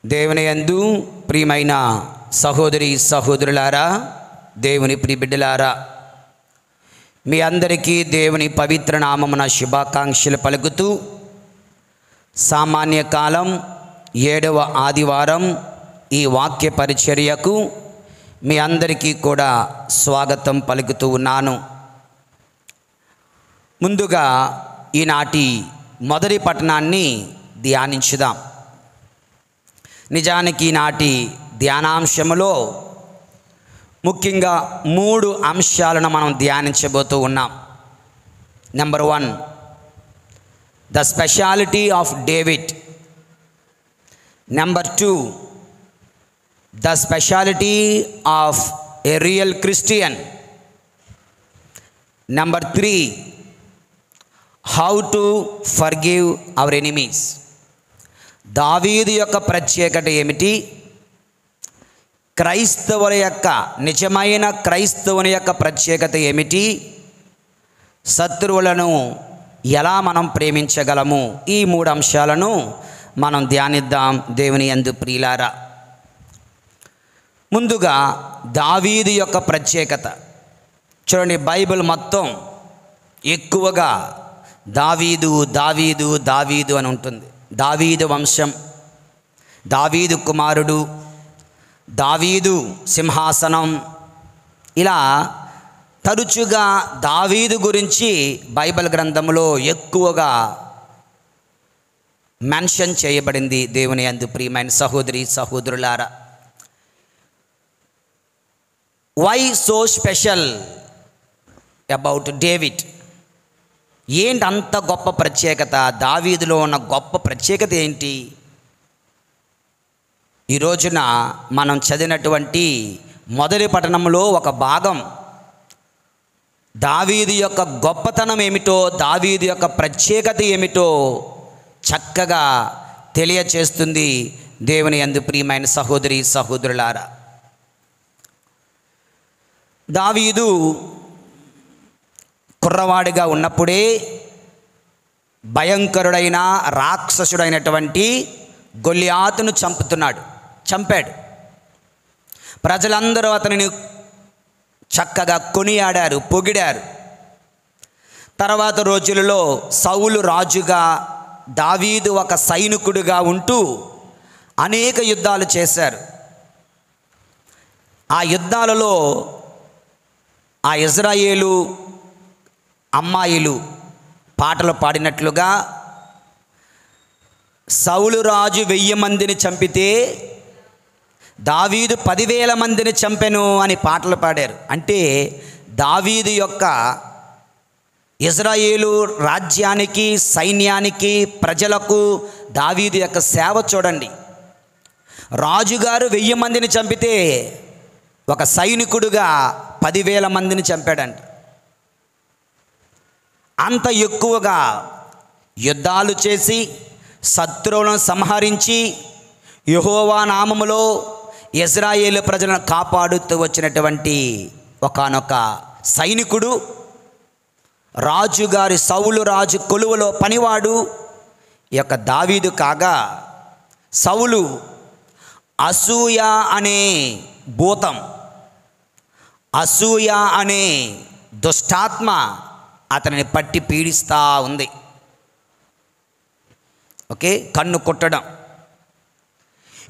దేవుని యందు ప్రియమైన సహోదరి సహోదరులారా, దేవుని ప్రియబిడ్డలారా, మీ అందరికీ దేవుని పవిత్ర నామమున శుభాకాంక్షలు పలుకుతూ సామాన్య కాలం 7వ ఆదివారం ఈ వాక్య పరిచర్యకు మీ అందరికీ కూడా స్వాగతం పలుకుతూ ఉన్నాను. ముందుగా ఈనాటి మొదటి పట్టణాన్ని ధ్యానించుదాం. నిజానికి ఈనాటి ధ్యానాంశములో ముఖ్యంగా 3 అంశాలను మనం ధ్యానించబోతూ ఉన్నాం. Number 1, the speciality of David. Number 2, the speciality of A real Christian. Number 3, how to forgive our enemies. దావీదు యొక్క ప్రత్యేకత ఏమిటి? క్రైస్తవుల యొక్క నిజమైన క్రైస్తవుని యొక్క ప్రత్యేకత ఏమిటి? శత్రువులను ఎలా మనం ప్రేమించగలము? ఈ 3 అంశాలను మనం ధ్యానిద్దాం దేవుని యందు ప్రియులారా. ముందుగా దావీదు యొక్క ప్రత్యేకత చూడండి. బైబిల్ మొత్తం ఎక్కువగా దావీదు దావీదు దావీదు అని ఉంటుంది. దావీదు వంశం, దావీదు కుమారుడు, దావీదు సింహాసనం, ఇలా తరచుగా దావీదు గురించి బైబిల్ గ్రంథంలో ఎక్కువగా మెన్షన్ చేయబడింది. దేవుని యందు ప్రియమైన సహోదరి సహోదరులారా, why so special about David? ఏంటి అంత గొప్ప ప్రత్యేకత? దావీదులో ఉన్న గొప్ప ప్రత్యేకత ఏంటి? ఈ రోజున మనం చదివినటువంటి మొదటి పట్టణంలో ఒక భాగం దావీదు యొక్క గొప్పతనం ఏమిటో, దావీదు యొక్క ప్రత్యేకత ఏమిటో చక్కగా తెలియచేస్తుంది. దేవుని యందు ప్రియమైన సహోదరి సహోదరులారా, దావీదు కుర్రవాడిగా ఉన్నప్పుడే భయంకరుడైన రాక్షసుడైనటువంటి గొల్యాతును చంపాడు. ప్రజలందరూ అతనిని చక్కగా కొనియాడారు, పొగిడారు. తర్వాత రోజులలో సౌలు రాజుగా, దావీదు ఒక సైనికుడిగా ఉంటూ అనేక యుద్ధాలు చేశారు. ఆ యుద్ధాలలో ఆ ఇజ్రాయేలు అమ్మాయిలు పాటలు పాడినట్లుగా సౌలు రాజు 1000 మందిని చంపితే దావీదు 10,000 మందిని చంపెను అని పాటలు పాడారు. అంటే దావీదు యొక్క ఇజ్రాయేలు రాజ్యానికి, సైన్యానికి, ప్రజలకు దావీదు యొక్క సేవ చూడండి. రాజుగారు 1000 మందిని చంపితే ఒక సైనికుడుగా 10,000 మందిని చంపాడంట. అంత ఎక్కువగా యుద్ధాలు చేసి శత్రువులను సంహరించి యెహోవా నామములో ఇజ్రాయేలు ప్రజలను కాపాడుతూ వచ్చినటువంటి ఒకానొక సైనికుడు, రాజుగారి సౌలు రాజు కొలువులో పనివాడు ఈ యొక్క దావీదు కాగా, సౌలు అసూయ అనే భూతం, అసూయ అనే దుష్టాత్మ అతనిని పట్టి పీడిస్తూ ఉంది. కన్ను కుట్టడం.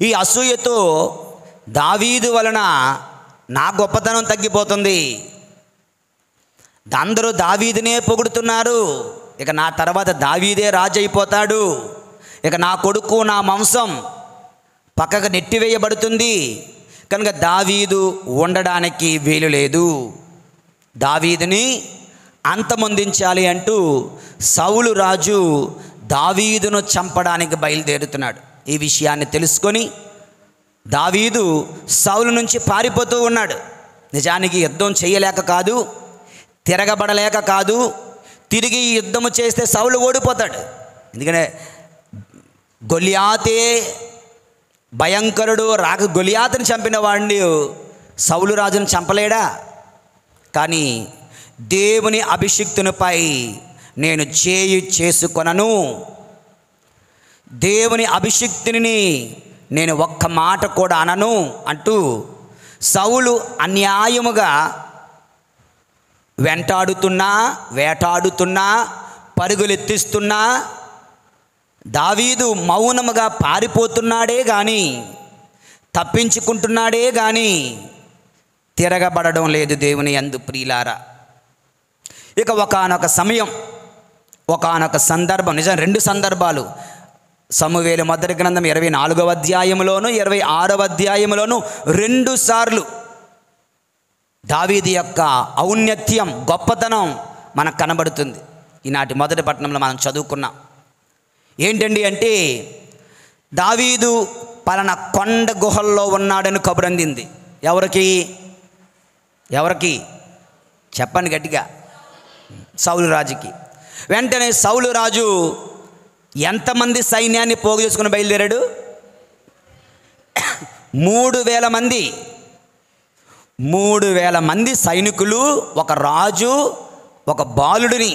ఈ అసూయతో దావీదు వలన నా గొప్పతనం తగ్గిపోతుంది, అందరూ దావీదునే పొగుడుతున్నారు, ఇక నా తర్వాత దావీదే రాజు అయిపోతాడు, ఇక నా కొడుకు నా వంశం పక్కకు నెట్టివేయబడుతుంది, కనుక దావీదు ఉండడానికి వీలు లేదు, దావీదుని అంతమొందించాలి అంటూ సౌలు రాజు దావీదును చంపడానికి బయలుదేరుతున్నాడు. ఈ విషయాన్ని తెలుసుకొని దావీదు సౌలు నుంచి పారిపోతూ ఉన్నాడు. నిజానికి యుద్ధం చేయలేక కాదు, తిరగబడలేక కాదు, తిరిగి యుద్ధము చేస్తే సౌలు ఓడిపోతాడు. ఎందుకంటే గొల్యాతే భయంకరుడు, గొల్యాతుని చంపిన వాడిని సౌలు రాజును చంపలేడా? కానీ దేవుని అభిషిక్తునిపై నేను చేయి చేసుకొనను, దేవుని అభిషిక్తుని నేను ఒక్క మాట కూడా అనను అంటూ సౌలు అన్యాయముగా వెంటాడుతున్నా, వేటాడుతున్నా, పరుగులెత్తిస్తున్నా దావీదు మౌనముగా పారిపోతున్నాడే కానీ, తప్పించుకుంటున్నాడే కానీ తిరగబడడం లేదు దేవుని యందు ప్రియులారా. ఇక ఒకానొక సమయం, ఒకానొక సందర్భం, నిజం 2 సందర్భాలు, సమూయేలు మొదటి గ్రంథం 24వ అధ్యాయంలోను 26వ అధ్యాయంలోను 2 సార్లు దావీదు యొక్క ఔన్నత్యం, గొప్పతనం మనకు కనబడుతుంది. ఈనాటి మొదటి పట్టణంలో మనం చదువుకున్నాం. ఏంటండి అంటే, దావీదు పలానా కొండ గుహల్లో ఉన్నాడని కబురు అందింది. ఎవరికి చెప్పండి గట్టిగా? సౌలు రాజుకి. వెంటనే సౌలు రాజు ఎంతమంది సైన్యాన్ని పోగు చేసుకుని బయలుదేరాడు? 3000 మంది. 3000 మంది సైనికులు, ఒక రాజు, ఒక బాలుడిని,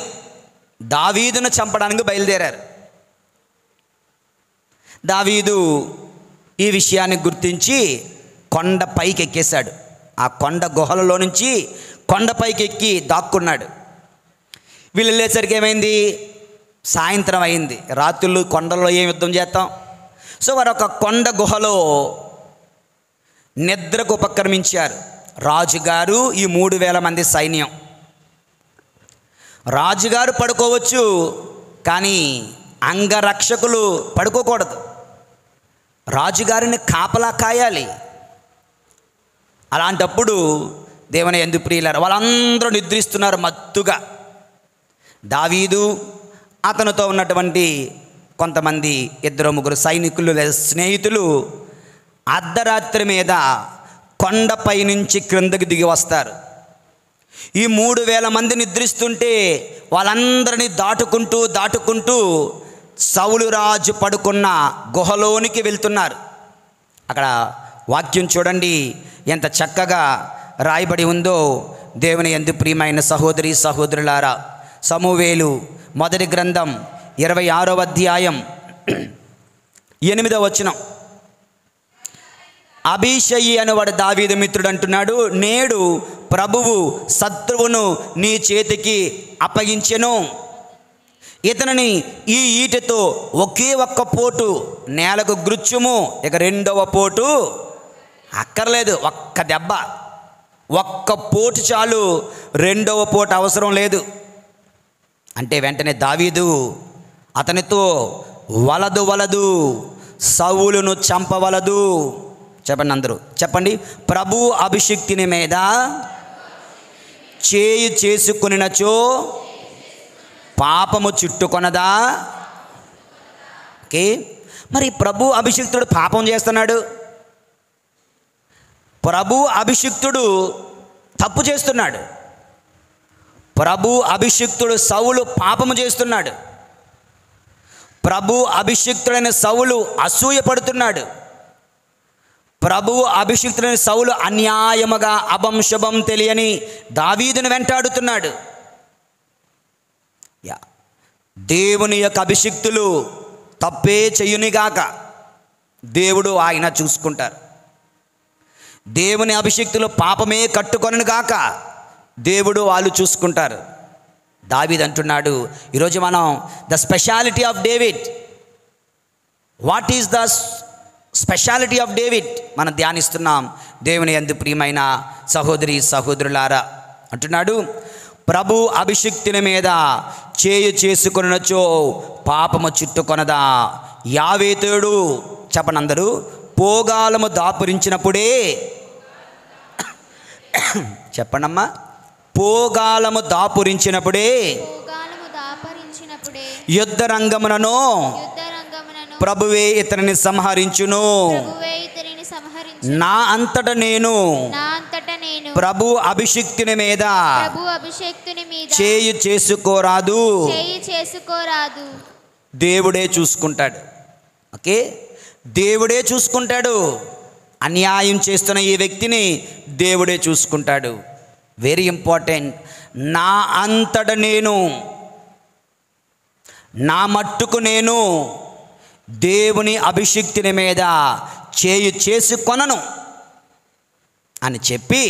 దావీదును చంపడానికి బయలుదేరారు. దావీదు ఈ విషయాన్ని గుర్తించి కొండ పైకి ఎక్కేశాడు. ఆ కొండ గుహలలో నుంచి కొండపైకి ఎక్కి దాక్కున్నాడు. వీళ్ళు వెళ్ళేసరికి ఏమైంది? సాయంత్రం అయింది. రాత్రులు కొండల్లో ఏం యుద్ధం చేస్తాం? సో వారు ఒక కొండ గుహలో నిద్రకు ఉపక్రమించారు. రాజుగారు, ఈ 3000 మంది సైన్యం. రాజుగారు పడుకోవచ్చు, కానీ అంగరక్షకులు పడుకోకూడదు. రాజుగారిని కాపలా కాయాలి. అలాంటప్పుడు దేవుని యందు ప్రియులారా, వాళ్ళందరూ నిద్రిస్తున్నారు మత్తుగా. దావీదు, అతనితో ఉన్నటువంటి కొంతమంది 2-3 సైనికులు లేదా స్నేహితులు అర్ధరాత్రి మీద కొండపై నుంచి క్రిందకి దిగి వస్తారు. ఈ 3000 మంది నిద్రిస్తుంటే వాళ్ళందరినీ దాటుకుంటూ సౌలు రాజు పడుకున్న గుహలోనికి వెళ్తున్నారు. అక్కడ వాక్యం చూడండి ఎంత చక్కగా రాయబడి ఉందో. దేవుని యందు ప్రియమైన సహోదరి సహోదరులారా, సమూయేలు మొదటి గ్రంథం 26వ అధ్యాయం 8వ వచనం. అబీషయి అనేవాడు దావీదు మిత్రుడు అంటున్నాడు, నేడు ప్రభువు శత్రువును నీ చేతికి అప్పగించెను. ఇతనిని ఈ ఈటెతో ఒకే ఒక్క పోటు నేలకు గుచ్చుము. ఇక 2వ పోటు అక్కర్లేదు, ఒక్క దెబ్బ, ఒక్క పోటు చాలు, 2వ పోటు అవసరం లేదు అంటే వెంటనే దావీదు అతనితో వలదు సౌలును చంపవలదు. చెప్పండి, అందరూ చెప్పండి. ప్రభు అభిషిక్తుని మీద చేయి చేసుకొనినచో పాపము చుట్టుకొనదా? ఓకే, మరి ప్రభు అభిషిక్తుడు పాపం చేస్తున్నాడు, ప్రభు అభిషిక్తుడు తప్పు చేస్తున్నాడు, ప్రభు అభిషిక్తుడు సౌలు పాపము చేస్తున్నాడు, ప్రభు అభిషిక్తుడైన సౌలు అసూయపడుతున్నాడు, ప్రభు అభిషిక్తుడైన సౌలు అన్యాయముగా అభంశుభం తెలియని దావీదును వెంటాడుతున్నాడు. దేవుని యొక్క అభిషిక్తులు తప్పే చెయ్యునిగాక దేవుడు ఆయన చూసుకుంటారు. దేవుని అభిషిక్తులు పాపమే కట్టుకొనను గాక దేవుడు వాళ్ళు చూసుకుంటారు. దావీదు అంటున్నాడు, ఈరోజు మనం the speciality of David, what is the speciality of David మనం ధ్యానిస్తున్నాం. దేవుని యందు ప్రియమైన సహోదరి సహోదరులారా, అంటున్నాడు, ప్రభు అభిషిక్తుని మీద చేయి చేసుకొనొచ్చో పాపము చుట్టుకొనదా? యావేతుడు, చెప్పండి అందరూ, పోగాలము దాపురించినప్పుడే, చెప్పండమ్మా, పోగాలము దాపురించినప్పుడే యుద్ధ రంగమునను ప్రభువే ఇతనిని సంహరించును. నా అంతట నేను ప్రభు అభిషిక్తుని మీద చేయి చేసుకోరాదు. దేవుడే చూసుకుంటాడు. ఓకే, దేవుడే చూసుకుంటాడు. అన్యాయం చేస్తున్న ఈ వ్యక్తిని దేవుడే చూసుకుంటాడు. Very important. నా అంతట నేను, నా మట్టుకు నేను దేవుని అభిషిక్తుని మీద చేసుకొనను అని చెప్పి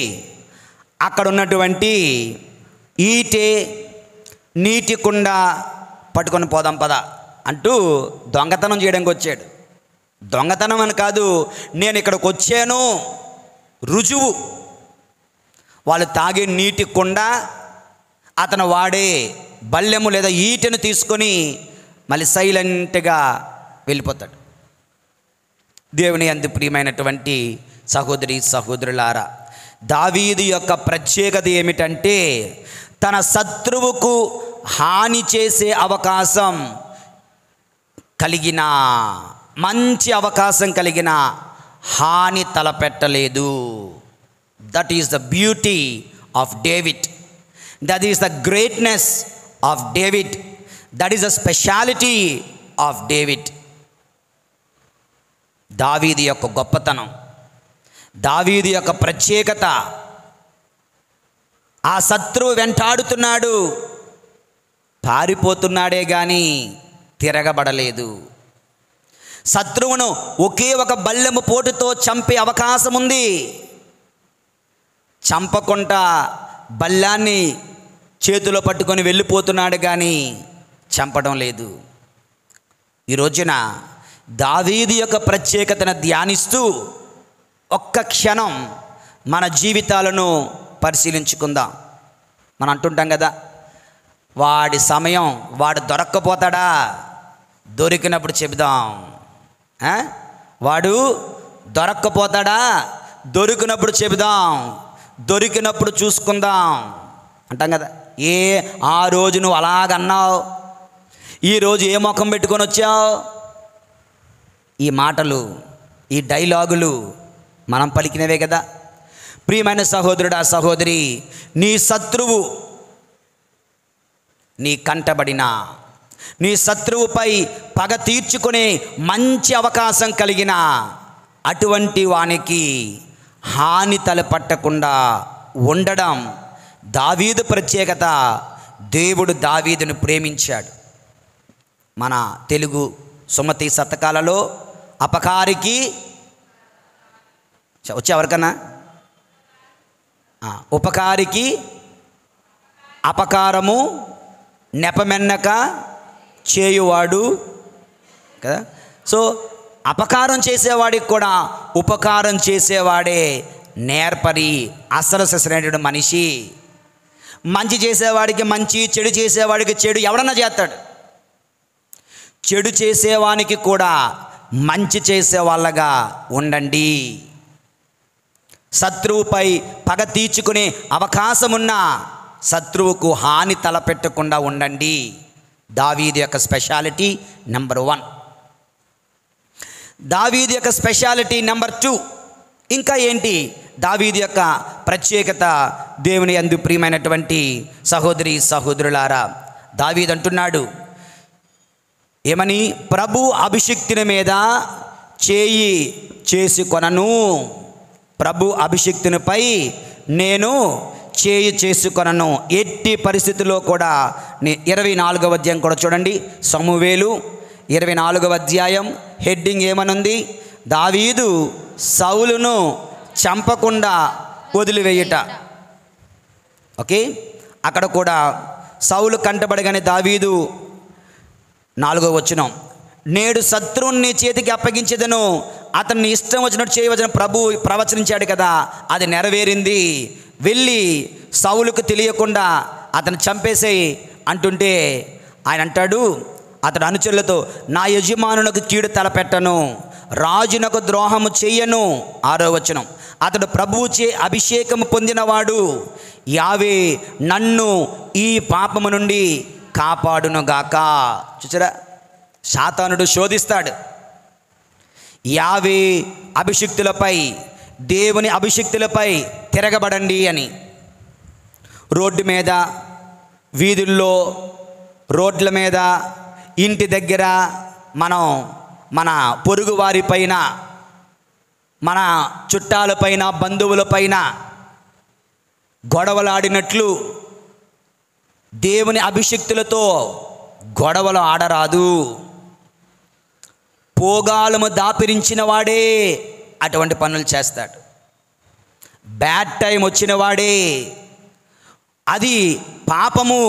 అక్కడ ఉన్నటువంటి ఈటె నీటి కుండ పట్టుకొని పోదాం పద అంటూ దొంగతనం చేయడానికి వచ్చాడు. దొంగతనం అని కాదు, నేను ఇక్కడికి వచ్చాను రుజువు. వాళ్ళు తాగే నీటి కుండ, అతను వాడే బల్లెము లేదా ఈటెను తీసుకొని మళ్ళీ సైలెంట్గా వెళ్ళిపోతాడు. దేవుని యందు ప్రియమైనటువంటి సహోదరి సహోదరులారా, దావీదు యొక్క ప్రత్యేకత ఏమిటంటే తన శత్రువుకు హాని చేసే అవకాశం కలిగిన, మంచి అవకాశం కలిగిన హాని తలపెట్టలేదు. That is the beauty of David. That is the greatness of David. That is the speciality of David. దావీదు యొక్క గొప్పతనం, దావీదు యొక్క ప్రత్యేకత. ఆ శత్రువు వెంటాడుతున్నాడు, పారిపోతున్నాడే కానీ తిరగబడలేదు. శత్రువును ఒకే ఒక బల్లెము పోటుతో చంపే అవకాశం ఉంది, చంపకుండా బల్లాన్ని చేతిలో పట్టుకొని వెళ్ళిపోతున్నాడు కానీ చంపడం లేదు. ఈ రోజున దావీదు యొక్క ప్రత్యేకతను ధ్యానిస్తూ ఒక్క క్షణం మన జీవితాలను పరిశీలించుకుందాం. మనం అంటుంటాం కదా, వాడి సమయం వాడు దొరక్కపోతాడా, దొరికినప్పుడు చెబుదాం. వాడు దొరక్కపోతాడా, దొరికినప్పుడు చెబుదాం, దొరికినప్పుడు చూసుకుందాం అంటాం కదా. ఆ రోజు నువ్వు అలాగన్నావు, ఈరోజు ఏ ముఖం పెట్టుకొని వచ్చావు? ఈ మాటలు, ఈ డైలాగులు మనం పలికినవే కదా. ప్రియమైన సహోదరుడా సహోదరి, నీ శత్రువు నీ కంటబడిన, నీ శత్రువుపై పగ తీర్చుకునే మంచి అవకాశం కలిగిన అటువంటి వానికి హాని తలపట్టకుండా ఉండడం దావీదు ప్రత్యేకత. దేవుడు దావీదును ప్రేమించాడు. మన తెలుగు సుమతి శతకాలలో అపకారికి వచ్చే ఎవరికన్నా ఉపకారికి అపకారము నెపమెన్నక చేయువాడు కదా. సో అపకారం చేసేవాడికి కూడా ఉపకారం చేసేవాడే నేర్పరి, అసలు సరైనటువంటి మనిషి. మంచి చేసేవాడికి మంచి, చెడు చేసేవాడికి చెడు ఎవడన్నా చేస్తాడు. చెడు చేసేవానికి కూడా మంచి చేసే వాళ్ళగా ఉండండి. శత్రువుపై పగ తీర్చుకునే అవకాశమున్న శత్రువుకు హాని తలపెట్టకుండా ఉండండి. దావీదు యొక్క స్పెషాలిటీ నెంబర్ 1. దావీదు యొక్క స్పెషాలిటీ నెంబర్ 2 ఇంకా ఏంటి? దావీదు యొక్క ప్రత్యేకత. దేవుని యందు ప్రియమైనటువంటి సహోదరి సహోదరులారా, దావీదు అంటున్నాడు ఏమని? ప్రభు అభిషిక్తుని మీద చేయి చేసుకొనను. ప్రభు అభిషిక్తునిపై నేను చేయి చేసుకొనను. ఎట్టి పరిస్థితుల్లో కూడా 24వ అధ్యాయం కూడా చూడండి. సమూవేలు 24వ అధ్యాయం హెడ్డింగ్ ఏమనుంది? దావీదు సౌలును చంపకుండా వదిలివేయుట. ఓకే, అక్కడ కూడా సౌలు కంటబడగానే దావీదు 4వ వచనం, నేడు శత్రువుని చేతికి అప్పగించేదను, అతన్ని ఇష్టం వచ్చినట్టు చేయవచ్చని ప్రభు ప్రవచనించాడు కదా, అది నెరవేరింది. వెళ్ళి సౌలుకు తెలియకుండా అతను చంపేసేయి అంటుంటే ఆయన అంటాడు అతడు అనుచరులతో, నా యజమానునకు కీడు తలపెట్టను, రాజునకు ద్రోహము చెయ్యను. 6వ వచనం, అతడు ప్రభువుచే అభిషేకము పొందినవాడు, యావే నన్ను ఈ పాపము నుండి కాపాడునుగాక. చూసారా, సాతానుడు శోధిస్తాడు. యావే అభిషిక్తులపై, దేవుని అభిషిక్తులపై తిరగబడండి అని. రోడ్డు మీద, వీధుల్లో, రోడ్ల మీద, ఇంటి దగ్గర మనం మన పొరుగు వారిపైన, మన చుట్టాలపైన, బంధువులపైన గొడవలాడినట్లు దేవుని అభిషిక్తులతో గొడవలు ఆడరాదు. పోగాలము దాపిరించిన వాడే అటువంటి పనులు చేస్తాడు. బ్యాడ్ టైం వచ్చిన వాడే, అది పాపము,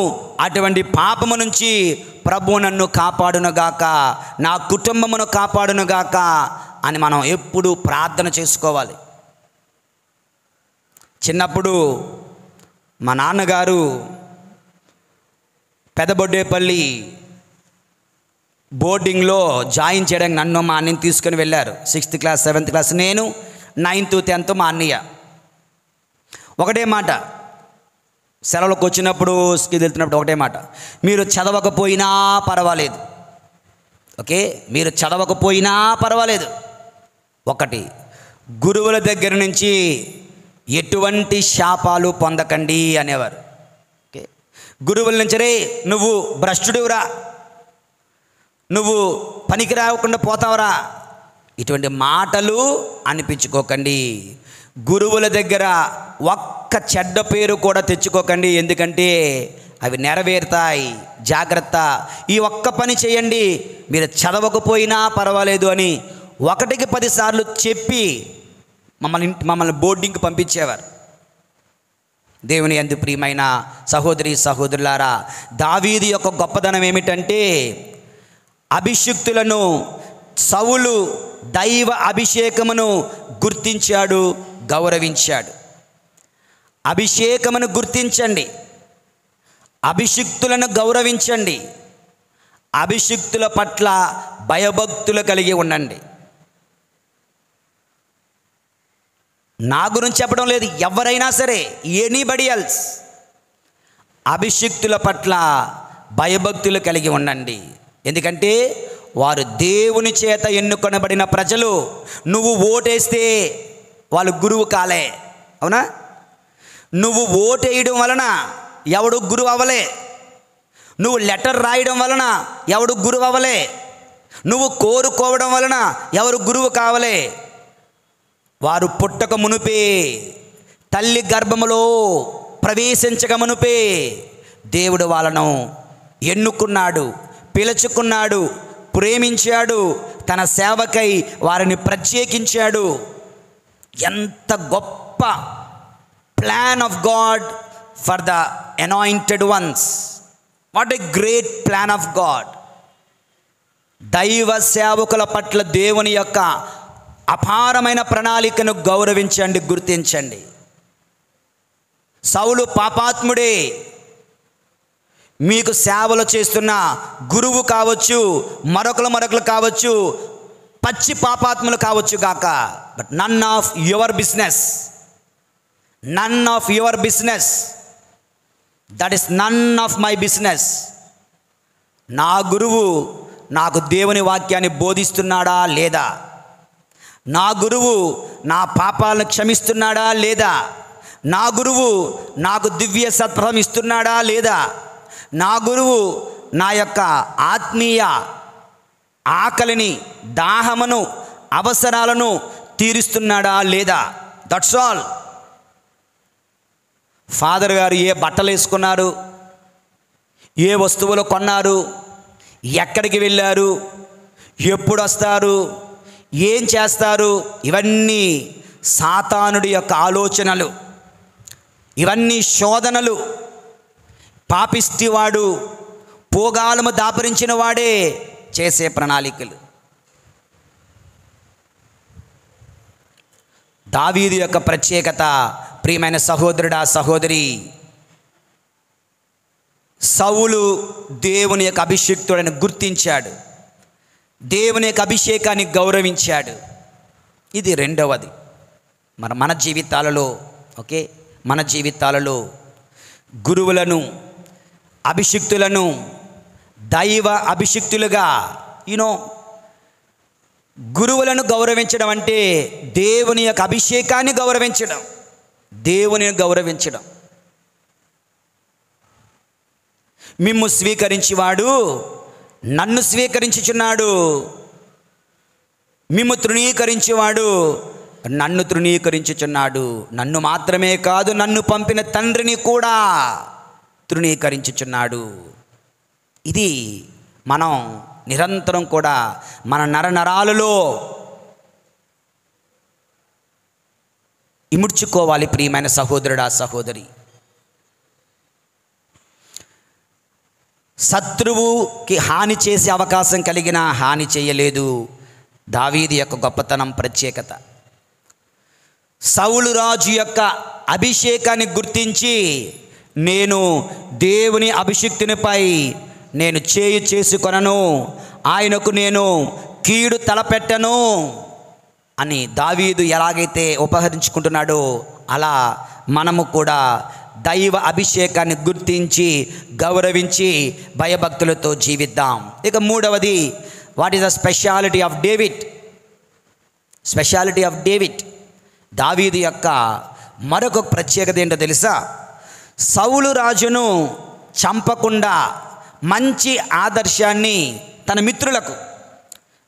అటువంటి పాపము నుంచి ప్రభు నన్ను కాపాడునుగాక, నా కుటుంబమును కాపాడునుగాక అని మనం ఎప్పుడూ ప్రార్థన చేసుకోవాలి. చిన్నప్పుడు మా నాన్నగారు పెదబొడ్డేపల్లి బోర్డింగ్లో జాయిన్ చేయడానికి నన్ను మా అన్నని తీసుకొని వెళ్ళారు. 6th క్లాస్ 7th క్లాస్ నేను, 9th 10th మా అన్నయ్య. ఒకటే మాట, సెలవులకు వచ్చినప్పుడు స్కూల్కి వెళ్తున్నప్పుడు ఒకటే మాట, మీరు చదవకపోయినా పర్వాలేదు, ఓకే, మీరు చదవకపోయినా పర్వాలేదు, ఒకటి, గురువుల దగ్గర నుంచి ఎటువంటి శాపాలు పొందకండి అనేవారు. ఓకే, గురువుల నుంచి రే నువ్వు భ్రష్టుడివురా, నువ్వు పనికి రాకుండా పోతావురా, ఇటువంటి మాటలు అనిపించుకోకండి. గురువుల దగ్గర ఒక్క చెడ్డ పేరు కూడా తెచ్చుకోకండి, ఎందుకంటే అవి నెరవేరుతాయి. జాగ్రత్త, ఈ ఒక్క పని చేయండి, మీరు చదవకపోయినా పర్వాలేదు అని 1కి 10 సార్లు చెప్పి మమ్మల్ని బోర్డింగ్కి పంపించేవారు. దేవుని యందు ప్రియమైన సహోదరి సహోదరులారా, దావీదు యొక్క గొప్పదనం ఏమిటంటే, అభిషిక్తులను సౌలు దైవ అభిషేకమును గుర్తించాడు, గౌరవించాడు. అభిషేకమును గుర్తించండి, అభిషిక్తులను గౌరవించండి, అభిషిక్తుల పట్ల భయభక్తులు కలిగి ఉండండి. నా గురించి చెప్పడం లేదు, ఎవరైనా సరే, ఎనీబడి ఎల్స్, అభిషిక్తుల పట్ల భయభక్తులు కలిగి ఉండండి. ఎందుకంటే వారు దేవుని చేత ఎన్నుకొనబడిన ప్రజలు. నువ్వు ఓటేస్తే వాళ్ళు గురువు కాలే, అవునా? నువ్వు ఓటేయడం వలన ఎవడు గురువు అవ్వలే, నువ్వు లెటర్ రాయడం వలన ఎవడు గురువు అవ్వలే, నువ్వు కోరుకోవడం వలన ఎవరు గురువు కావలే. వారు పుట్టక మునుపే, తల్లి గర్భములో ప్రవేశించక మునుపే దేవుడు వాళ్ళను ఎన్నుకున్నాడు, పిలుచుకున్నాడు, ప్రేమించాడు, తన సేవకై వారిని ప్రత్యేకించాడు. ఎంత గొప్ప plan of God for the anointed once. What a great plan of God. దైవ సేవకుల పట్ల దేవుని యొక్క అపారమైన ప్రణాళికను గౌరవించండి, గుర్తించండి. సౌలు పాపాత్ముడే, మీకు సేవలు చేస్తున్న గురువు కావచ్చు, మరొకరు కావచ్చు, పచ్చి పాపాత్ములు కావచ్చు గాక, but none of your business, none of your business, that is none of my business. నా గురువు నాకు దేవుని వాక్యాన్ని బోధిస్తున్నాడా లేదా, నా గురువు నా పాపాలను క్షమిస్తున్నాడా లేదా, నా గురువు నాకు దివ్య సత్ఫలం ఇస్తున్నాడా లేదా, నా గురువు నా యొక్క ఆత్మీయ ఆకలిని, దాహమును, అవసరాలను తీరుస్తున్నాడా లేదా. That's all. ఫాదర్ గారు ఏ బట్టలు వేసుకున్నారు, ఏ వస్తువులు కొన్నారు, ఎక్కడికి వెళ్ళారు, ఎప్పుడు వస్తారు, ఏం చేస్తారు, ఇవన్నీ సాతానుడి యొక్క ఆలోచనలు, ఇవన్నీ శోధనలు. పాపిష్టివాడు, పోగాలము దాపరించిన వాడే చేసే ప్రణాళికలు. దావీదు యొక్క ప్రత్యేకత, ప్రియమైన సహోదరుడా సహోదరి, సౌలు దేవుని యొక్క అభిషేక్తుడని గుర్తించాడు, దేవుని యొక్క అభిషేకాన్ని గౌరవించాడు. ఇది రెండవది. మన జీవితాలలో, ఓకే, మన జీవితాలలో గురువులను, అభిషిక్తులను దైవ అభిషిక్తులుగా, గురువులను గౌరవించడం అంటే దేవుని యొక్క అభిషేకాన్ని గౌరవించడం, దేవుని గౌరవించడం. మిమ్ము స్వీకరించేవాడు నన్ను స్వీకరించుచున్నాడు, మిమ్ము తృణీకరించేవాడు నన్ను తృణీకరించుచున్నాడు. నన్ను మాత్రమే కాదు, నన్ను పంపిన తండ్రిని కూడా తృణీకరించుచున్నాడు. ఇది మనం నిరంతరం కూడా మన నరనరాలలో ఇముడ్చుకోవాలి. ప్రియమైన సహోదరుడా, సహోదరి, శత్రువుకి హాని చేసే అవకాశం కలిగిన హాని చేయలేదు. దావీదు యొక్క గొప్పతనం, ప్రత్యేకత. సౌలు రాజు యొక్క అభిషేకాన్ని గుర్తించి, నేను దేవుని అభిషిక్తునిపై నేను చేయి చేసుకొనను, ఆయనకు నేను కీడు తలపెట్టను అని దావీదు ఎలాగైతే ఉపహరించుకుంటున్నాడో అలా మనము కూడా దైవ అభిషేకాన్ని గుర్తించి గౌరవించి భయభక్తులతో జీవిద్దాం. ఇక మూడవది, what is the speciality of David? Speciality of David, దావీదు యొక్క మరొక ప్రత్యేకత ఏంటో తెలుసా? సౌలు రాజును చంపకుండా మంచి ఆదర్శాన్ని తన మిత్రులకు,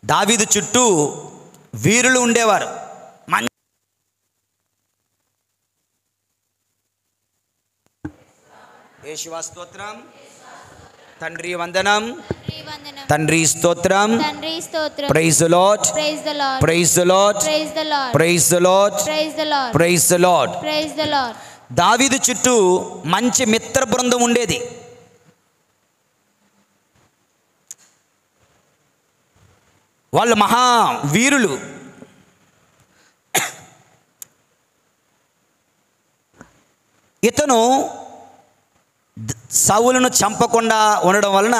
దావీదు చుట్టూ వీరులు ఉండేవారు. యేషువా స్తోత్రం, తండ్రి వందనం, తండ్రి స్తోత్రం, praise the lord, praise the lord, praise the lord, praise the lord, praise the lord, praise the lord. దావీదు చుట్టూ మంచి మిత్ర బృందం ఉండేది. వాళ్ళు మహా వీరులు. ఇతను సౌలును చంపకుండా ఉండడం వలన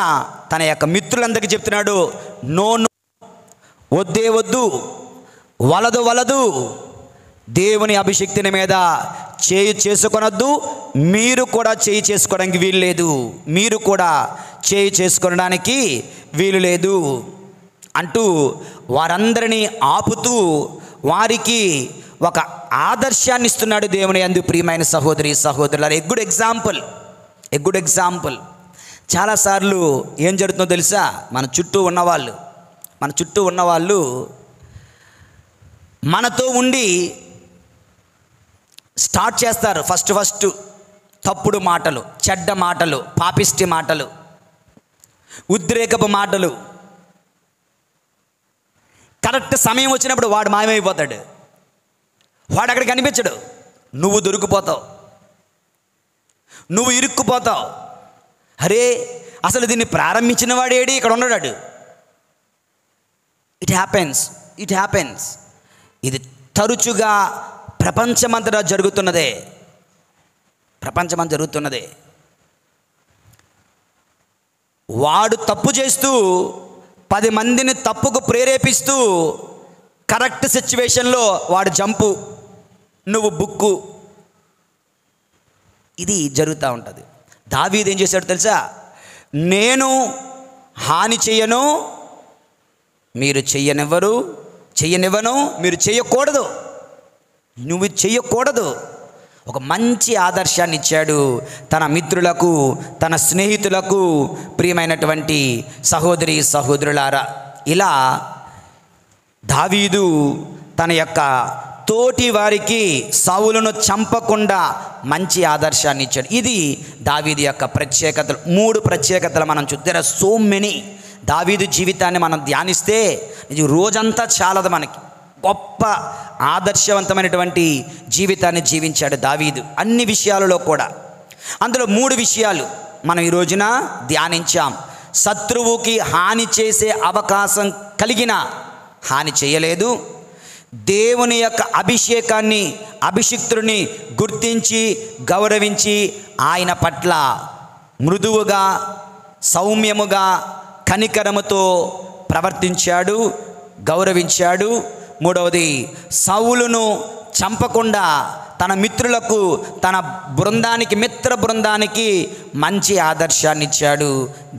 తన యొక్క మిత్రులందరికీ చెప్తున్నాడు, నో నో, వద్దే వద్దు, వలదు వలదు, దేవుని అభిషిక్తుని మీద చేయి చేసుకొనొద్దు, మీరు కూడా చేయి చేసుకోవడానికి వీలు లేదు, మీరు కూడా చేయి చేసుకోవడానికి వీలు లేదు అంటూ వారందరినీ ఆపుతూ వారికి ఒక ఆదర్శాన్ని ఇస్తున్నాడు దేవుని యందు. ప్రియమైన సహోదరి సహోదరులారా, a good example, a good example. చాలాసార్లు ఏం జరుగుతుందో తెలుసా? మన చుట్టూ ఉన్నవాళ్ళు మనతో ఉండి స్టార్ట్ చేస్తారు ఫస్ట్ తప్పుడు మాటలు, చెడ్డ మాటలు, పాపిష్టి మాటలు, ఉద్రేకపు మాటలు. కరెక్ట్ సమయం వచ్చినప్పుడు వాడు మాయమైపోతాడు, వాడు అక్కడ కనిపించడు, నువ్వు దొరికిపోతావు, నువ్వు ఇరుక్కుపోతావు. అరే, అసలు దీన్ని ప్రారంభించిన వాడేడి, ఇక్కడ ఉన్నాడు. It happens. ఇది తరచుగా ప్రపంచమంతటా జరుగుతున్నదే. వాడు తప్పు చేస్తూ 10 మందిని తప్పుకు ప్రేరేపిస్తూ కరెక్ట్ సిచ్యువేషన్లో వాడు జంపు, నువ్వు బుక్కు. ఇది జరుగుతూ ఉంటుంది. దావీదు ఏం చేశాడు తెలుసా? నేను హాని చెయ్యను, మీరు చెయ్యనివ్వను, మీరు చెయ్యకూడదు, నువ్వు చెయ్యకూడదు. ఒక మంచి ఆదర్శాన్ని ఇచ్చాడు తన మిత్రులకు, తన స్నేహితులకు. ప్రియమైనటువంటి సహోదరి సహోదరులారా, ఇలా దావీదు తన యొక్క తోటి వారికి సౌలును చంపకుండా మంచి ఆదర్శాన్ని ఇచ్చాడు. ఇది దావీదు యొక్క ప్రత్యేకతలు. 3 ప్రత్యేకతలు మనం చూద్దాం. So many. దావీదు జీవితాన్ని మనం ధ్యానిస్తే ఇది రోజంతా చాలదు మనకి. గొప్ప ఆదర్శవంతమైనటువంటి జీవితాన్ని జీవించాడు దావీదు అన్ని విషయాలలో కూడా. అందులో 3 విషయాలు మనం ఈ రోజున ధ్యానించాం. శత్రువుకి హాని చేసే అవకాశం కలిగిన హాని చేయలేదు. దేవుని యొక్క అభిషేకాన్ని, అభిషిక్తుడిని గుర్తించి గౌరవించి ఆయన పట్ల మృదువుగా, సౌమ్యముగా, కనికరముతో ప్రవర్తించాడు, గౌరవించాడు. 3వది, సౌలును చంపకుండా తన మిత్రులకు, తన బృందానికి, మిత్ర బృందానికి మంచి ఆదర్శాన్ని ఇచ్చాడు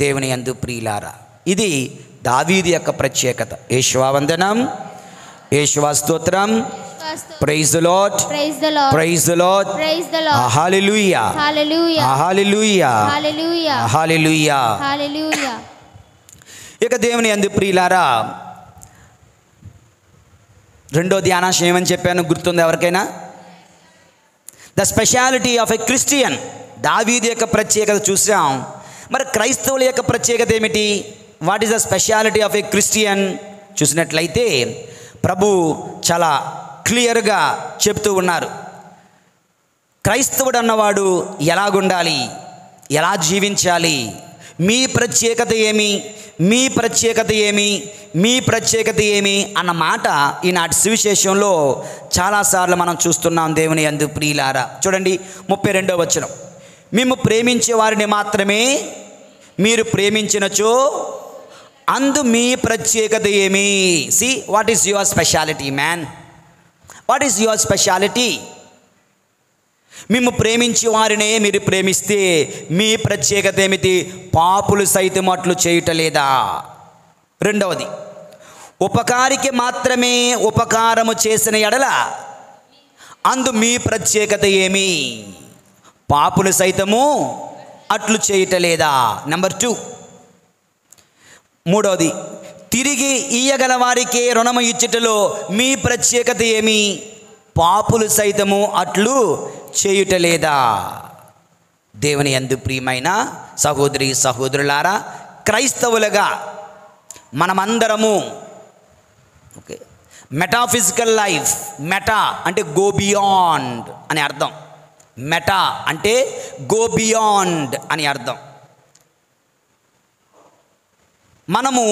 దేవుని యందు. ప్రియులారా, ఇది దావీదు యొక్క ప్రత్యేకత. యేషువా వందనం, యేషువా స్తోత్రం, praise the lord, praise the lord, praise the lord, praise the Lord, hallelujah, hallelujah, hallelujah, hallelujah, hallelujah, hallelujah. ఇక దేవుని యందు ప్రియులారా, రెండో ధ్యానాంశం ఏమని చెప్పాను గుర్తుంది ఎవరికైనా? The speciality of a Christian. దావీదు యొక్క ప్రత్యేకత చూసాం. మరి క్రైస్తవుల యొక్క ప్రత్యేకత ఏమిటి? What is the speciality of a Christian చూసినట్లయితే ప్రభు చాలా క్లియర్గా చెప్తూ ఉన్నారు. క్రైస్తవుడు అన్నవాడు ఎలాగుండాలి, ఎలా జీవించాలి, మీ ప్రత్యేకత ఏమి, మీ ప్రత్యేకత ఏమి, మీ ప్రత్యేకత ఏమి అన్న మాట ఈనాటి సువిశేషంలో చాలాసార్లు మనం చూస్తున్నాం. దేవుని యందు ప్రియులారా, చూడండి 32వ వచనం, మేము ప్రేమించే వారిని మాత్రమే మీరు ప్రేమించినచో అందు మీ ప్రత్యేకత ఏమి. See what is your speciality man, what is your speciality? మేము ప్రేమించే వారినే మీరు ప్రేమిస్తే మీ ప్రత్యేకత ఏమిటి? పాపులు సైతం అట్లు చేయుటలేదా? రెండవది, ఉపకారికి మాత్రమే ఉపకారము చేసిన ఎడల అందు మీ ప్రత్యేకత ఏమి? పాపులు సైతము అట్లు చేయుటలేదా? నెంబర్ 2, మూడవది, తిరిగి ఇయ్యగల వారికే రుణము ఇచ్చుటలో మీ ప్రత్యేకత ఏమి? పాపులు సైతము అట్లు చేయుటలేదా? దేవుని యందు ప్రియమైన సహోదరి సహోదరులారా, క్రైస్తవులుగా మనమందరము ఓకే, మెటాఫిజికల్ లైఫ్, మెటా అంటే గో బియాండ్ అని అర్థం, మెటా అంటే గో బియాండ్ అని అర్థం. మనము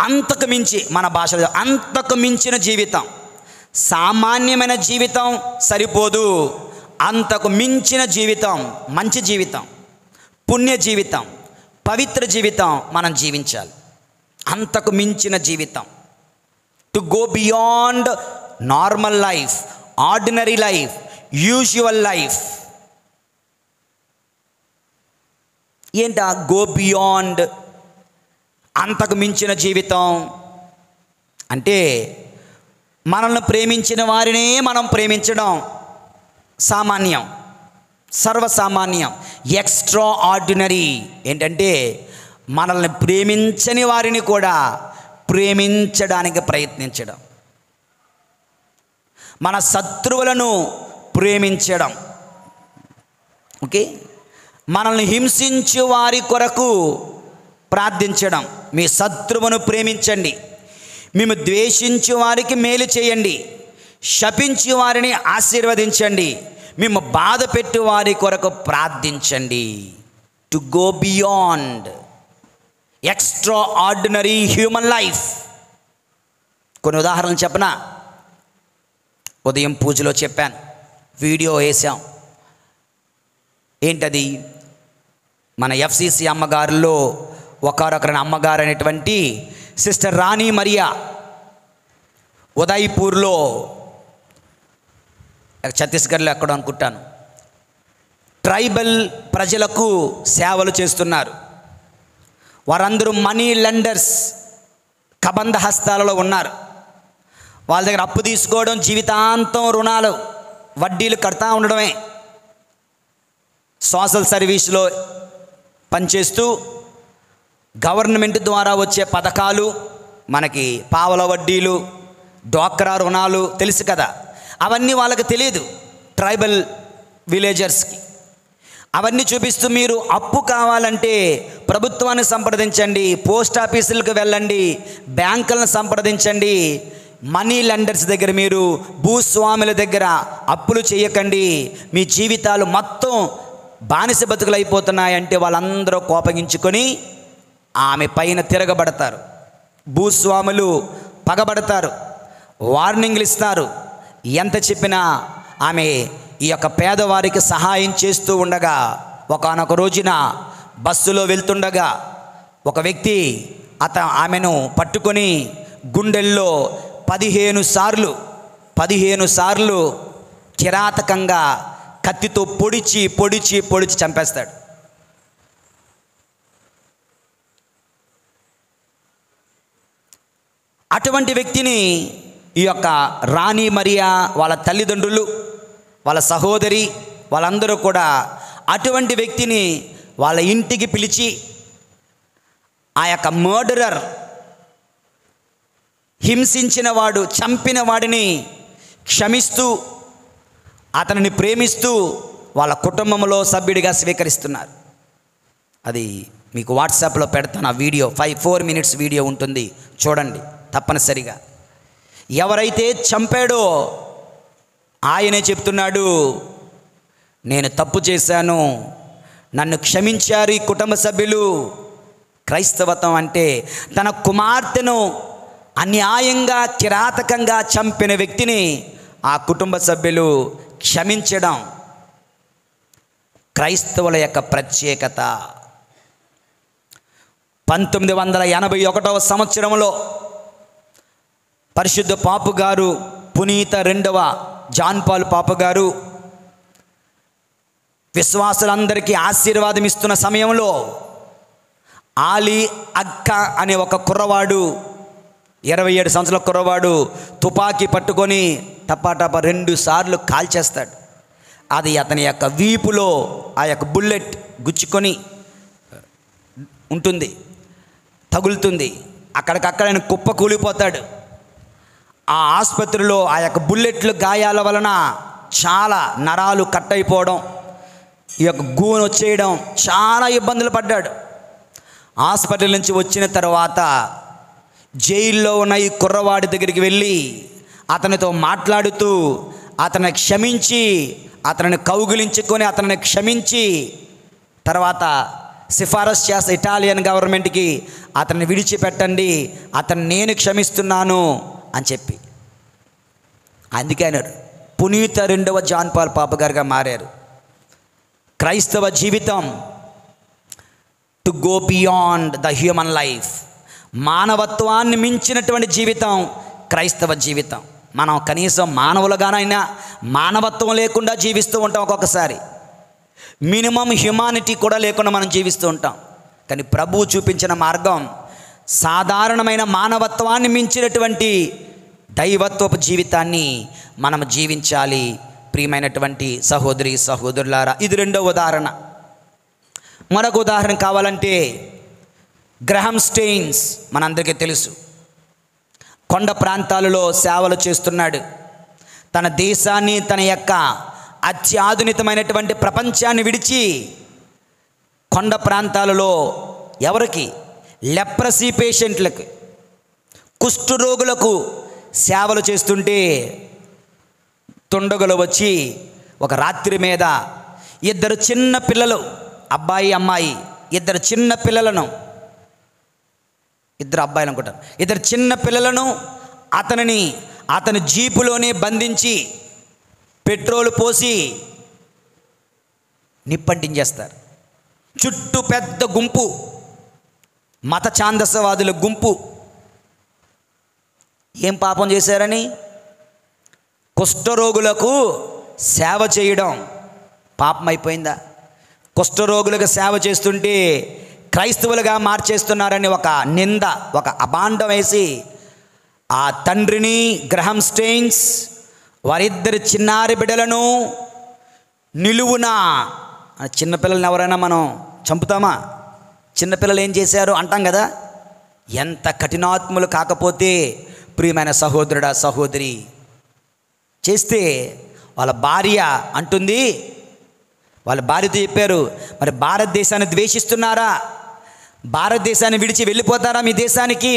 అంతకు మించి, మన భాషలో అంతకు మించిన జీవితం, సామాన్యమైన జీవితం సరిపోదు, అంతకు మించిన జీవితం, మంచి జీవితం, పుణ్య జీవితం, పవిత్ర జీవితం మనం జీవించాలి. అంతకు మించిన జీవితం, to go beyond normal life, ordinary life, usual life. ఏంటా గో బియాండ్, అంతకు మించిన జీవితం అంటే మనల్ని ప్రేమించిన వారినే మనం ప్రేమించడం సామాన్యం, సర్వసామాన్యం. ఎక్స్ట్రా ఆర్డినరీ ఏంటంటే మనల్ని ప్రేమించని వారిని కూడా ప్రేమించడానికి ప్రయత్నించడం, మన శత్రువులను ప్రేమించడం. ఓకే, మనల్ని హింసించే వారి కొరకు ప్రార్థించడం. మీ శత్రువును ప్రేమించండి, మేము ద్వేషించే వారికి మేలు చేయండి, శపించే వారిని ఆశీర్వదించండి, మేము బాధ పెట్టే వారి కొరకు ప్రార్థించండి. To go beyond extra ordinary human life. కొన్ని ఉదాహరణలు చెప్పనా? ఉదయం పూజలో చెప్పాను, వీడియో వేసాం. ఏంటది? మన FCC అమ్మగారులో ఒకరొకరిని అమ్మగారు అనేటువంటి సిస్టర్ రాణి మరియా ఉదయ్పూర్లో, ఛత్తీస్గఢ్లో ఎక్కడో అనుకుంటాను, ట్రైబల్ ప్రజలకు సేవలు చేస్తున్నారు. వారందరూ మనీ లెండర్స్, కబంధ హస్తాలలో ఉన్నారు. వాళ్ళ దగ్గర అప్పు తీసుకోవడం, జీవితాంతం రుణాలు వడ్డీలు కడతా ఉండడమే. సోషల్ సర్వీస్లో పనిచేస్తూ గవర్నమెంట్ ద్వారా వచ్చే పథకాలు, మనకి పావల వడ్డీలు, డ్వాక్రా రుణాలు తెలుసు కదా, అవన్నీ వాళ్ళకి తెలియదు, ట్రైబల్ విలేజర్స్కి. అవన్నీ చూపిస్తూ మీరు అప్పు కావాలంటే ప్రభుత్వాన్ని సంప్రదించండి, పోస్ట్ ఆఫీసులకు వెళ్ళండి, బ్యాంకులను సంప్రదించండి, మనీ లెండర్స్ దగ్గర, మీరు భూస్వాముల దగ్గర అప్పులు చేయకండి, మీ జీవితాలు మొత్తం బానిస బతుకులు అయిపోతున్నాయంటే వాళ్ళందరూ కోపగించుకొని ఆమె పైన తిరగబడతారు. భూస్వాములు పగబడతారు, వార్నింగ్లు ఇస్తారు. ఎంత చెప్పినా ఆమె ఈ యొక్క పేదవారికి సహాయం చేస్తూ ఉండగా, ఒకానొక రోజున బస్సులో వెళ్తుండగా ఒక వ్యక్తి ఆమెను పట్టుకొని గుండెల్లో 15 సార్లు కిరాతకంగా కత్తితో పొడిచి పొడిచి పొడిచి చంపేస్తాడు. అటువంటి వ్యక్తిని ఈ యొక్క రాణి మరియా వాళ్ళ తల్లిదండ్రులు, వాళ్ళ సహోదరి, వాళ్ళందరూ కూడా అటువంటి వ్యక్తిని వాళ్ళ ఇంటికి పిలిచి ఆ యొక్క మర్డరర్, హింసించిన వాడు, చంపిన వాడిని క్షమిస్తూ, అతనిని ప్రేమిస్తూ వాళ్ళ కుటుంబంలో సభ్యుడిగా స్వీకరిస్తున్నారు. అది మీకు వాట్సాప్లో పెడతాను ఆ వీడియో. 4 minutes వీడియో ఉంటుంది, చూడండి తప్పనిసరిగా. ఎవరైతే చంపాడో ఆయనే చెప్తున్నాడు, నేను తప్పు చేశాను, నన్ను క్షమించారు ఈ కుటుంబ సభ్యులు. క్రైస్తవత్వం అంటే తన కుమార్తెను అన్యాయంగా కిరాతకంగా చంపిన వ్యక్తిని ఆ కుటుంబ సభ్యులు క్షమించడం క్రైస్తవుల యొక్క ప్రత్యేకత. 1981వ సంవత్సరంలో పరిశుద్ధ పాపు గారు, పునీత 2వ జాన్ పాల్ పాపు గారు విశ్వాసులందరికీ ఆశీర్వాదం ఇస్తున్న సమయంలో ఆలీ అక్క అనే ఒక కుర్రవాడు, 27 సంవత్సరాల కుర్రవాడు తుపాకీ పట్టుకొని టపాటపా 2 సార్లు కాల్చేస్తాడు. అది అతని యొక్క వీపులో ఆ యొక్క బుల్లెట్ గుచ్చుకొని ఉంటుంది, తగులుతుంది. అక్కడికక్కడ ఆయన కుప్ప కూలిపోతాడు. ఆ ఆసుపత్రిలో ఆ యొక్క బుల్లెట్లు గాయాల వలన చాలా నరాలు కట్ అయిపోవడం, ఈ యొక్క గూను వచ్చేయడం, చాలా ఇబ్బందులు పడ్డాడు. హాస్పిటల్ నుంచి వచ్చిన తర్వాత జైల్లో ఉన్న ఈ కుర్రవాడి దగ్గరికి వెళ్ళి అతనితో మాట్లాడుతూ అతన్ని క్షమించి, అతనిని కౌగిలించుకొని అతనిని క్షమించి, తర్వాత సిఫారసు చేస్తా ఇటాలియన్ గవర్నమెంట్కి, అతన్ని విడిచిపెట్టండి, అతన్ని నేను క్షమిస్తున్నాను అని చెప్పి. అందుకే ఆయన పునీత 2వ జాన్ పాల్ పాపు గారుగా మారారు. క్రైస్తవ జీవితం to go beyond the human life, మానవత్వాన్ని మించినటువంటి జీవితం క్రైస్తవ జీవితం. మనం కనీసం మానవులుగానైనా మానవత్వం లేకుండా జీవిస్తూ ఉంటాం, ఒక్కొక్కసారి మినిమం హ్యుమానిటీ కూడా లేకుండా మనం జీవిస్తూ ఉంటాం. కానీ ప్రభువు చూపించిన మార్గం సాధారణమైన మానవత్వాన్ని మించినటువంటి దైవత్వపు జీవితాన్ని మనం జీవించాలి. ప్రియమైనటువంటి సహోదరి సహోదరులారా, ఇది 2వ ఉదాహరణ. మరొక ఉదాహరణ కావాలంటే గ్రహం స్టెయిన్స్ మనందరికీ తెలుసు. కొండ ప్రాంతాలలో సేవలు చేస్తున్నాడు. తన దేశాన్ని, తన యొక్క అత్యాధునికమైనటువంటి ప్రపంచాన్ని విడిచి కొండ ప్రాంతాలలో ఎవరికి? లెప్రసీ పేషెంట్లకు, కుష్ఠరోగులకు సేవలు చేస్తుంటే తుండగులు వచ్చి ఒక రాత్రి మీద 2 చిన్న పిల్లలు, అబ్బాయి అమ్మాయి, 2 చిన్న పిల్లలను, 2 అబ్బాయిలు అనుకుంటారు, 2 చిన్న పిల్లలను అతని జీపులోనే బంధించి పెట్రోల్ పోసి నిప్పంటించేస్తారు. చుట్టూ పెద్ద గుంపు, మత ఛాందసవాదుల గుంపు. ఏం పాపం చేశారని? కుష్ఠరోగులకు సేవ చేయడం పాపం అయిపోయిందా? కుష్ఠరోగులకు సేవ చేస్తుంటే క్రైస్తవులుగా మార్చేస్తున్నారని ఒక నింద, ఒక అభాండం వేసి ఆ తండ్రిని, గ్రహం స్టెయిన్స్, వారిద్దరి చిన్నారి బిడ్డలను నిలువున, చిన్నపిల్లల్ని ఎవరైనా మనం చంపుతామా? చిన్నపిల్లలు ఏం చేశారు అంటాం కదా. ఎంత కఠినాత్ములు కాకపోతే ప్రియమైన సహోదరుడా సహోదరి, చేస్తే వాళ్ళ భార్య అంటుంది, వాళ్ళ భార్యతో చెప్పారు, మరి భారతదేశాన్ని ద్వేషిస్తున్నారా? భారతదేశాన్ని విడిచి వెళ్ళిపోతారా మీ దేశానికి?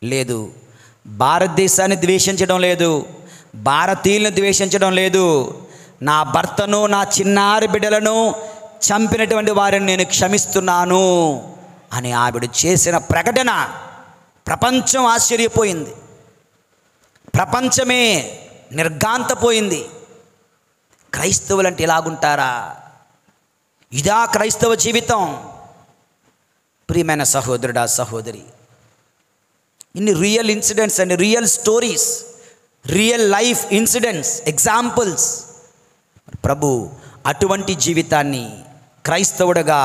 లేదు, భారతదేశాన్ని ద్వేషించడం లేదు, భారతీయులను ద్వేషించడం లేదు, నా భర్తను, నా చిన్నారి బిడ్డలను చంపినటువంటి వారిని నేను క్షమిస్తున్నాను అని ఆవిడ చేసిన ప్రకటన ప్రపంచం ఆశ్చర్యపోయింది. ప్రపంచమే నిర్ఘాంతపోయింది. క్రైస్తవులంటే ఇలాగుంటారా? ఇదా క్రైస్తవ జీవితం? ప్రియమైన సహోదరుడా సహోదరి, ఇన్ని real incidents and real stories, real life incidents, examples. ప్రభు అటువంటి జీవితాన్ని క్రైస్తవుడిగా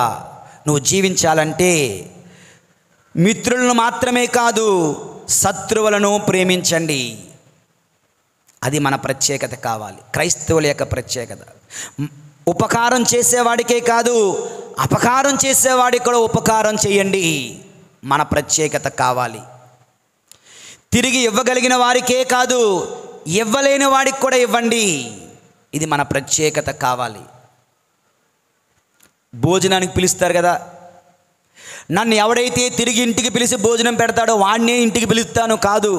నువ్వు జీవించాలంటే మిత్రులను మాత్రమే కాదు, శత్రువులను ప్రేమించండి. అది మన ప్రత్యేకత కావాలి, క్రైస్తవుల యొక్క ప్రత్యేకత. ఉపకారం చేసేవాడికే కాదు, అపకారం చేసేవాడికి కూడా ఉపకారం చేయండి, మన ప్రత్యేకత కావాలి. తిరిగి ఇవ్వగలిగిన వారికే కాదు, ఇవ్వలేని వాడికి కూడా ఇవ్వండి, ఇది మన ప్రత్యేకత కావాలి. భోజనానికి పిలుస్తారు కదా, నన్ను ఎవడైతే తిరిగి ఇంటికి పిలిచి భోజనం పెడతాడో వాడినే ఇంటికి పిలుస్తాను కాదు.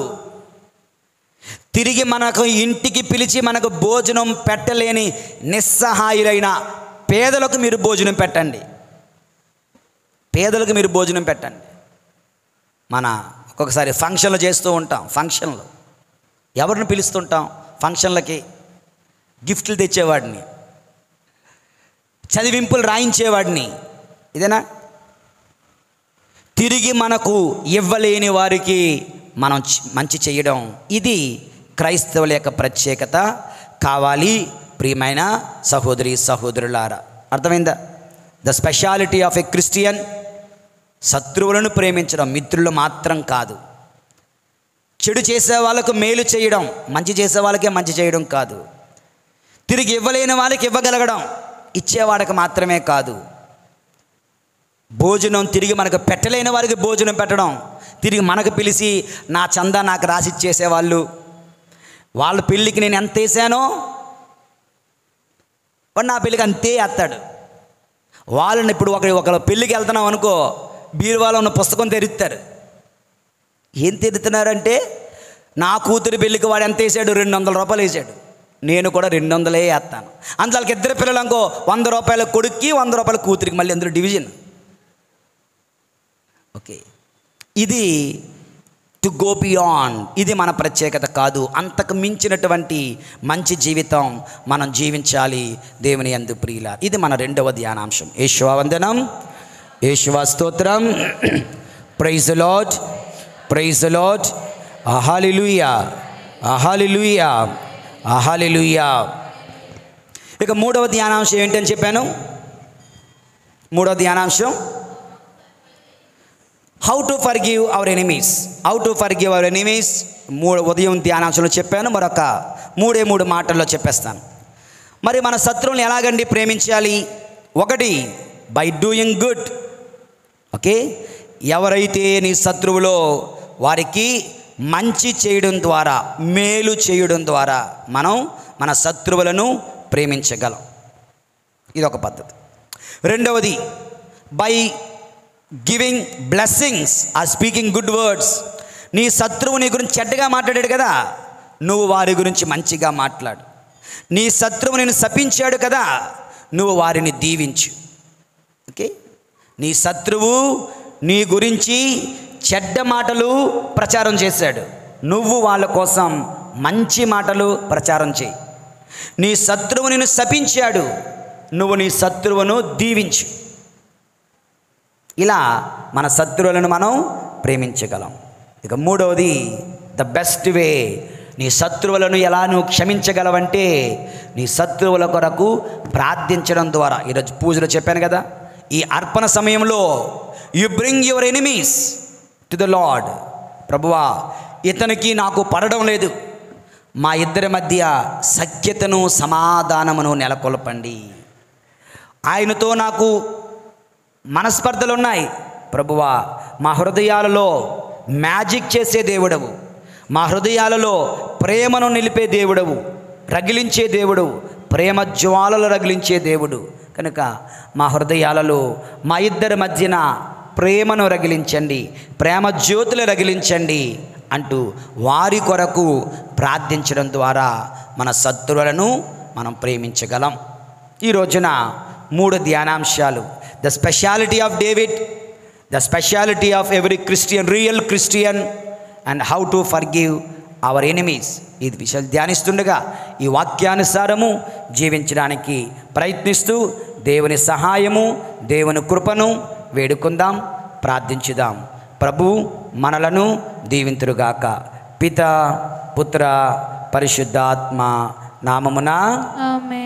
తిరిగి మనకు ఇంటికి పిలిచి మనకు భోజనం పెట్టలేని నిస్సహాయులైన పేదలకు మీరు భోజనం పెట్టండి. పేదలకు మీరు భోజనం పెట్టండి. మన ఒక్కొక్కసారి ఫంక్షన్లు చేస్తూ ఉంటాం. ఫంక్షన్లు ఎవరిని పిలుస్తుంటాం? ఫంక్షన్లకి గిఫ్ట్లు తెచ్చేవాడిని, చదివింపులు రాయించేవాడిని. ఇదేనా? తిరిగి మనకు ఇవ్వలేని వారికి మనం మంచి చేయడం, ఇది క్రైస్తవుల యొక్క ప్రత్యేకత కావాలి. ప్రియమైన సహోదరి సహోదరులారా, అర్థమైందా? The speciality of a Christian, శత్రువులను ప్రేమించడం, మిత్రులు మాత్రం కాదు. చెడు చేసే వాళ్ళకు మేలు చేయడం, మంచి చేసే వాళ్ళకే మంచి చేయడం కాదు. తిరిగి ఇవ్వలేని వాళ్ళకి ఇవ్వగలగడం, ఇచ్చేవాడికి మాత్రమే కాదు. భోజనం తిరిగి మనకు పెట్టలేని వారికి భోజనం పెట్టడం, తిరిగి మనకు పిలిచి నా చందా నాకు రాసిచ్చేసేవాళ్ళు, వాళ్ళ పెళ్ళికి నేను ఎంత వేసానో వాడు నా పెళ్ళికి అంతే వేస్తాడు. వాళ్ళని ఇప్పుడు ఒకళ్ళ పెళ్ళికి వెళ్తున్నాం అనుకో, బీరువాలో ఉన్న పుస్తకం తెరుస్తారు. ఏం తెరుతున్నారంటే, నా కూతురి పెళ్ళికి వాడు ఎంత వేసాడు? 200 రూపాయలు వేసాడు. నేను కూడా 200 వేస్తాను. అందులో వాళ్ళకి 2 పిల్లలు అనుకో, 100 రూపాయల కొడుక్కి 100 రూపాయల కూతురికి, మళ్ళీ అందులో డివిజన్. ఓకే, ఇది టు గో బియాండ్, ఇది మన ప్రత్యేకత కాదు. అంతకు మించినటువంటి మంచి జీవితం మనం జీవించాలి దేవుని యందు ప్రియుల. ఇది మన 2వ ధ్యానాంశం. యేషువా వందనం, యేషువా స్తోత్రం. Praise the lord, praise the Lord. Hallelujah, hallelujah, hallelujah. ఇక 3వ ధ్యానాంశం ఏంటని చెప్పాను? 3వ ధ్యానాంశం how to forgive our enemies. How to forgive our enemies ఉదయం ధ్యానాంశంలో చెప్పాను. మరొక 3 మాటల్లో చెప్పేస్తాను. మరి మన శత్రువులను ఎలాగండి ప్రేమించాలి? 1, బై డూయింగ్ గుడ్. ఓకే, ఎవరైతే నీ శత్రువులో వారికి మంచి చేయడం ద్వారా, మేలు చేయడం ద్వారా మనం మన శత్రువులను ప్రేమించగలం. ఇదొక పద్ధతి. 2వది, by giving blessings or speaking good words. నీ శత్రువు నీ గురించి చెడ్డగా మాట్లాడాడు కదా, నువ్వు వారి గురించి మంచిగా మాట్లాడు. నీ శత్రువు నేను శపించాడు కదా, నువ్వు వారిని దీవించు. ఓకే, నీ శత్రువు నీ గురించి చెడ్డ మాటలు ప్రచారం చేశాడు, నువ్వు వాళ్ళ కోసం మంచి మాటలు ప్రచారం చేయి. నీ శత్రువు నిన్ను శపించాడు, నువ్వు నీ శత్రువును దీవించు. ఇలా మన శత్రువులను మనం ప్రేమించగలం. ఇక 3వది, ద బెస్ట్ వే. నీ శత్రువులను ఎలా నువ్వు క్షమించగలవంటే నీ శత్రువుల కొరకు ప్రార్థించడం ద్వారా. ఈరోజు పూజలో చెప్పాను కదా, ఈ అర్పణ సమయంలో you bring your enemies to the lord. ప్రభువా, ఇతనికి నాకు పడడం లేదు, మా ఇద్దరి మధ్య సఖ్యతను సమాధానమును నెలకొల్పండి. ఆయనతో నాకు మనస్పర్ధలు ఉన్నాయి, ప్రభువా మా హృదయాలలో మ్యాజిక్ చేసే దేవుడవు, మా హృదయాలలో ప్రేమను నిలిపే దేవుడవు, రగిలించే దేవుడు, ప్రేమ జ్వాలలు రగిలించే దేవుడు కనుక మా హృదయాలలో మా ఇద్దరి మధ్యన ప్రేమను రగిలించండి, ప్రేమ జ్యోతులు రగిలించండి అంటూ వారి కొరకు ప్రార్థించడం ద్వారా మన శత్రువులను మనం ప్రేమించగలం. ఈ రోజున 3 ధ్యానాంశాలు. The speciality of David, the speciality of every Christian, real Christian, and how to forgive our enemies. ఇది విషయాలు ధ్యానిస్తుండగా ఈ వాక్యానుసారము జీవించడానికి ప్రయత్నిస్తూ దేవుని సహాయము, దేవుని కృపను వేడుకుందాం, ప్రార్థించుదాం. ప్రభు మనలను దీవింతురుగాక. పిత, పుత్ర, పరిశుద్ధాత్మ నామమున ఆమేన్.